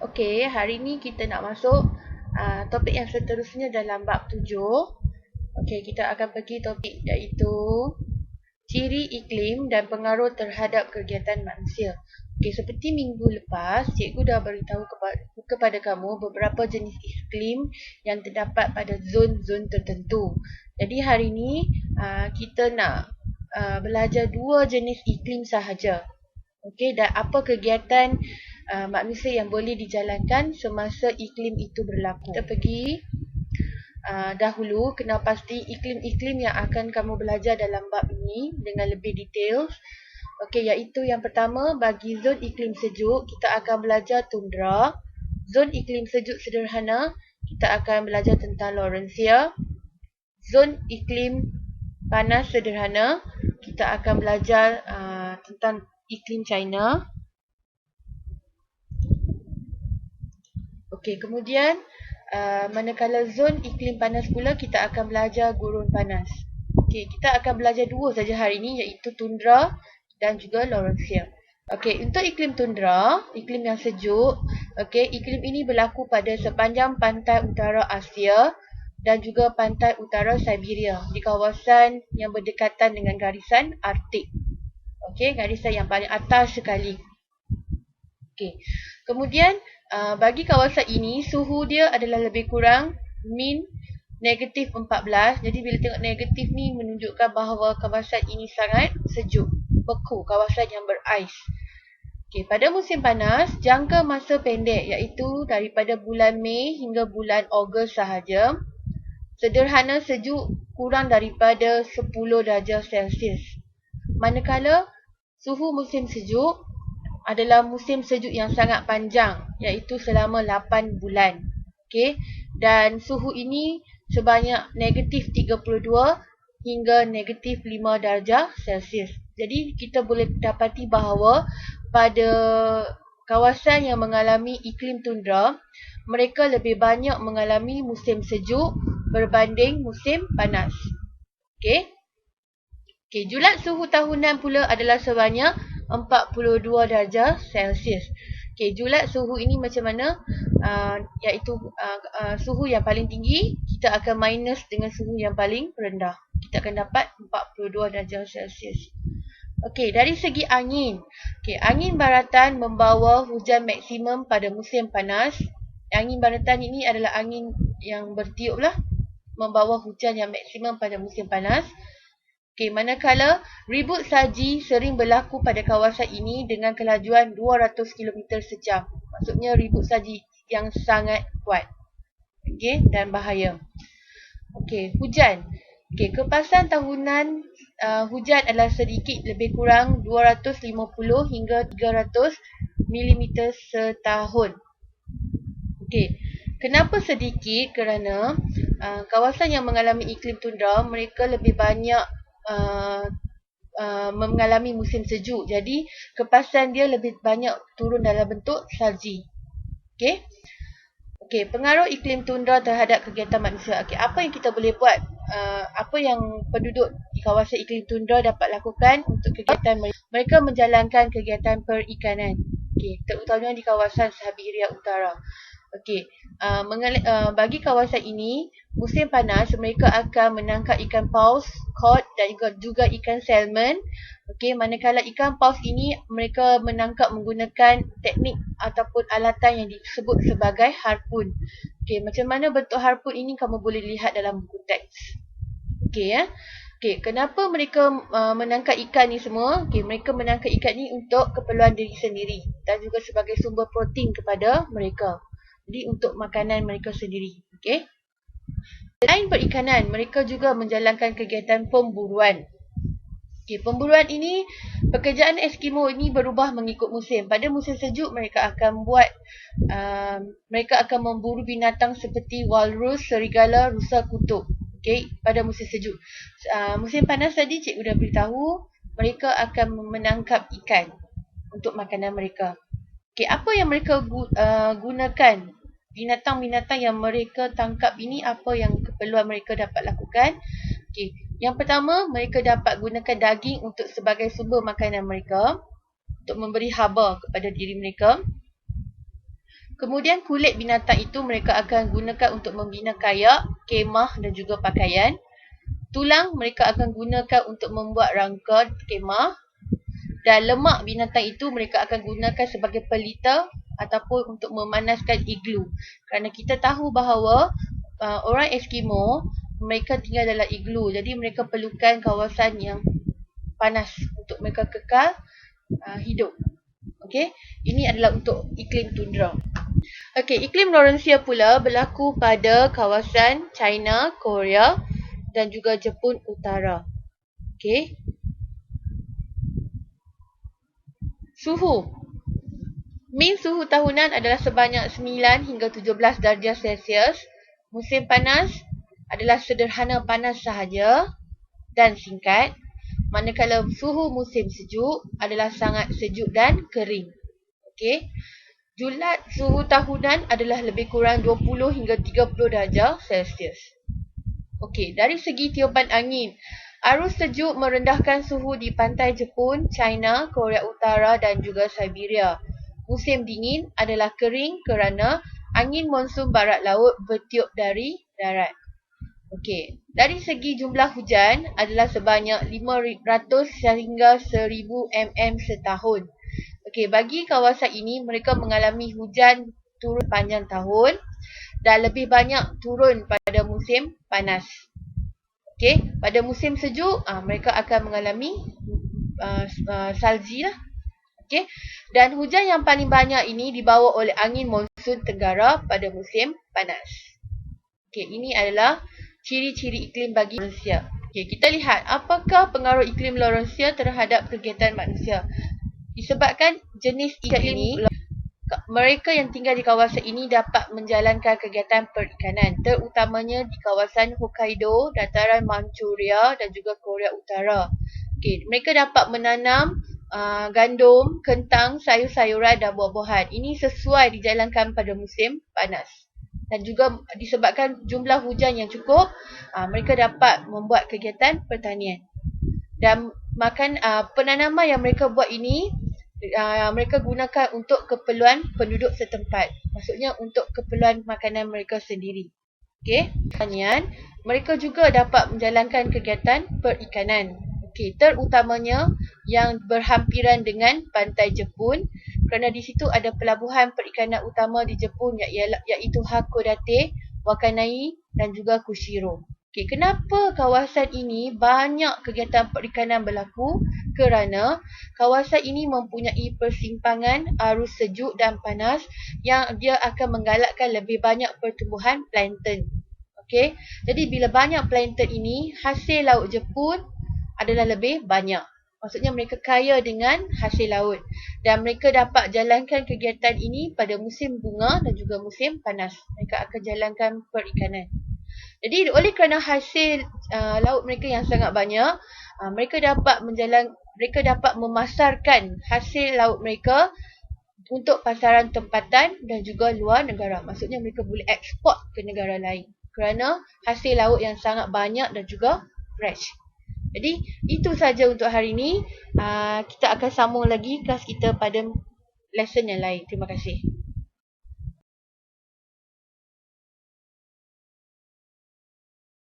Okey, hari ni kita nak masuk topik yang seterusnya dalam bab 7. Okey, kita akan pergi topik iaitu ciri iklim dan pengaruh terhadap kegiatan manusia. Okey, seperti minggu lepas, cikgu dah beritahu kepada kamu beberapa jenis iklim yang terdapat pada zon-zon tertentu. Jadi hari ni kita nak belajar dua jenis iklim sahaja. Okey, dan apa kegiatan manusia yang boleh dijalankan semasa iklim itu berlaku. Kita pergi dahulu kena pasti iklim-iklim yang akan kamu belajar dalam bab ini dengan lebih detail. Okey, iaitu yang pertama, bagi zon iklim sejuk, kita akan belajar tundra. Zon iklim sejuk sederhana, kita akan belajar tentang Laurencia. Zon iklim panas sederhana, kita akan belajar tentang iklim China. Okey, kemudian manakala zon iklim panas pula, kita akan belajar gurun panas. Okey, kita akan belajar dua saja hari ini, iaitu tundra dan juga Laurencia. Okey, untuk iklim tundra, iklim yang sejuk, okey, iklim ini berlaku pada sepanjang pantai utara Asia dan juga pantai utara Siberia di kawasan yang berdekatan dengan garisan Arktik. Okey, garisan yang paling atas sekali. Okey. Kemudian bagi kawasan ini, suhu dia adalah lebih kurang min negatif 14. Jadi bila tengok negatif ni menunjukkan bahawa kawasan ini sangat sejuk, beku, kawasan yang berais. Okey, pada musim panas, jangka masa pendek iaitu daripada bulan Mei hingga bulan Ogos sahaja. Sederhana sejuk kurang daripada 10 darjah Celsius. Manakala suhu musim sejuk adalah musim sejuk yang sangat panjang, iaitu selama 8 bulan. Okey, dan suhu ini sebanyak negatif 32 hingga negatif 5 darjah Celsius. Jadi kita boleh dapati bahawa pada kawasan yang mengalami iklim tundra, mereka lebih banyak mengalami musim sejuk berbanding musim panas. Okey. Okey, julat suhu tahunan pula adalah sebanyak 42 darjah Celsius. Okey, julat suhu ini macam mana? Iaitu suhu yang paling tinggi, kita akan minus dengan suhu yang paling rendah. Kita akan dapat 42 darjah Celsius. Okey, dari segi angin. Okey, angin baratan membawa hujan maksimum pada musim panas. Angin baratan ini adalah angin yang bertiup lah, membawa hujan yang maksimum pada musim panas. Okey, manakala ribut salji sering berlaku pada kawasan ini dengan kelajuan 200 km sejam. Maksudnya ribut salji yang sangat kuat. Okey, dan bahaya. Okey, hujan. Okey, kepasan tahunan hujan adalah sedikit lebih kurang 250 hingga 300 mm setahun. Okey, kenapa sedikit? Kerana kawasan yang mengalami iklim tundra, mereka lebih banyak mengalami musim sejuk. Jadi kepasan dia lebih banyak turun dalam bentuk salji. Okey. Okey, pengaruh iklim tundra terhadap kegiatan manusia. Okey, apa yang kita boleh buat? Apa yang penduduk di kawasan iklim tundra dapat lakukan untuk kegiatan mereka? Mereka menjalankan kegiatan perikanan. Okey, terutamanya di kawasan Siberia Utara. Okey, bagi kawasan ini, musim panas mereka akan menangkap ikan paus, cod dan juga ikan salmon. Okey, manakala ikan paus ini mereka menangkap menggunakan teknik ataupun alatan yang disebut sebagai harpun. Okey, macam mana bentuk harpun ini kamu boleh lihat dalam buku teks. Okey ya. Okey, kenapa mereka menangkap ikan ni semua? Okey, mereka menangkap ikan ni untuk keperluan diri sendiri dan juga sebagai sumber protein kepada mereka. Jadi untuk makanan mereka sendiri. Okey. Selain perikanan, mereka juga menjalankan kegiatan pemburuan. Okey, pemburuan ini, pekerjaan Eskimo ini berubah mengikut musim. Pada musim sejuk mereka akan memburu binatang seperti walrus, serigala, rusa kutub. Okey, pada musim sejuk. Musim panas tadi cikgu dah beritahu, mereka akan menangkap ikan untuk makanan mereka. Okey, apa yang mereka gunakan? Binatang-binatang yang mereka tangkap ini, apa yang keperluan mereka dapat lakukan? Okey, yang pertama, mereka dapat gunakan daging untuk sebagai sumber makanan mereka, untuk memberi haba kepada diri mereka. Kemudian kulit binatang itu mereka akan gunakan untuk membina kayak, kemah dan juga pakaian. Tulang mereka akan gunakan untuk membuat rangka kemah. Dan lemak binatang itu mereka akan gunakan sebagai pelita ataupun untuk memanaskan iglu. Kerana kita tahu bahawa orang Eskimo, mereka tinggal dalam iglu. Jadi mereka perlukan kawasan yang panas untuk mereka kekal hidup. Okey, ini adalah untuk iklim tundra. Okey, iklim Laurencia pula berlaku pada kawasan China, Korea dan juga Jepun Utara. Okey. Suhu. Min suhu tahunan adalah sebanyak 9 hingga 17 darjah Celsius. Musim panas adalah sederhana panas sahaja dan singkat. Manakala suhu musim sejuk adalah sangat sejuk dan kering. Okey. Julat suhu tahunan adalah lebih kurang 20 hingga 30 darjah Celsius. Okey, dari segi tiupan angin, arus sejuk merendahkan suhu di pantai Jepun, China, Korea Utara dan juga Siberia. Musim dingin adalah kering kerana angin monsun barat laut bertiup dari darat. Okey, dari segi jumlah hujan adalah sebanyak 500 sehingga 1000 mm setahun. Okey, bagi kawasan ini mereka mengalami hujan turun panjang tahun dan lebih banyak turun pada musim panas. Okey, pada musim sejuk mereka akan mengalami salji lah. Okey, dan hujan yang paling banyak ini dibawa oleh angin monsun tenggara pada musim panas. Okey, ini adalah ciri-ciri iklim bagi manusia. Okey, kita lihat apakah pengaruh iklim Laurencia terhadap kegiatan manusia. Disebabkan jenis iklim ini, mereka yang tinggal di kawasan ini dapat menjalankan kegiatan perikanan, terutamanya di kawasan Hokkaido, dataran Manchuria dan juga Korea Utara. Okey, mereka dapat menanam gandum, kentang, sayur-sayuran dan buah-buahan. Ini sesuai dijalankan pada musim panas. Dan juga disebabkan jumlah hujan yang cukup, mereka dapat membuat kegiatan pertanian. Dan penanaman yang mereka buat ini, mereka gunakan untuk keperluan penduduk setempat. Maksudnya untuk keperluan makanan mereka sendiri. Okey, pertanian, mereka juga dapat menjalankan kegiatan perikanan. Okey, terutamanya yang berhampiran dengan pantai Jepun, kerana di situ ada pelabuhan perikanan utama di Jepun iaitu Hakodate, Wakanai dan juga Kushiro. Okey, kenapa kawasan ini banyak kegiatan perikanan berlaku? Kerana kawasan ini mempunyai persimpangan arus sejuk dan panas yang dia akan menggalakkan lebih banyak pertumbuhan plankton. Okey, jadi bila banyak plankton ini, hasil laut Jepun adalah lebih banyak. Maksudnya mereka kaya dengan hasil laut dan mereka dapat jalankan kegiatan ini pada musim bunga dan juga musim panas. Mereka akan jalankan perikanan. Jadi oleh kerana hasil laut mereka yang sangat banyak, mereka dapat memasarkan hasil laut mereka untuk pasaran tempatan dan juga luar negara. Maksudnya mereka boleh ekspor ke negara lain kerana hasil laut yang sangat banyak dan juga fresh. Jadi itu saja untuk hari ini. Kita akan sambung lagi kelas kita pada lesson yang lain. Terima kasih.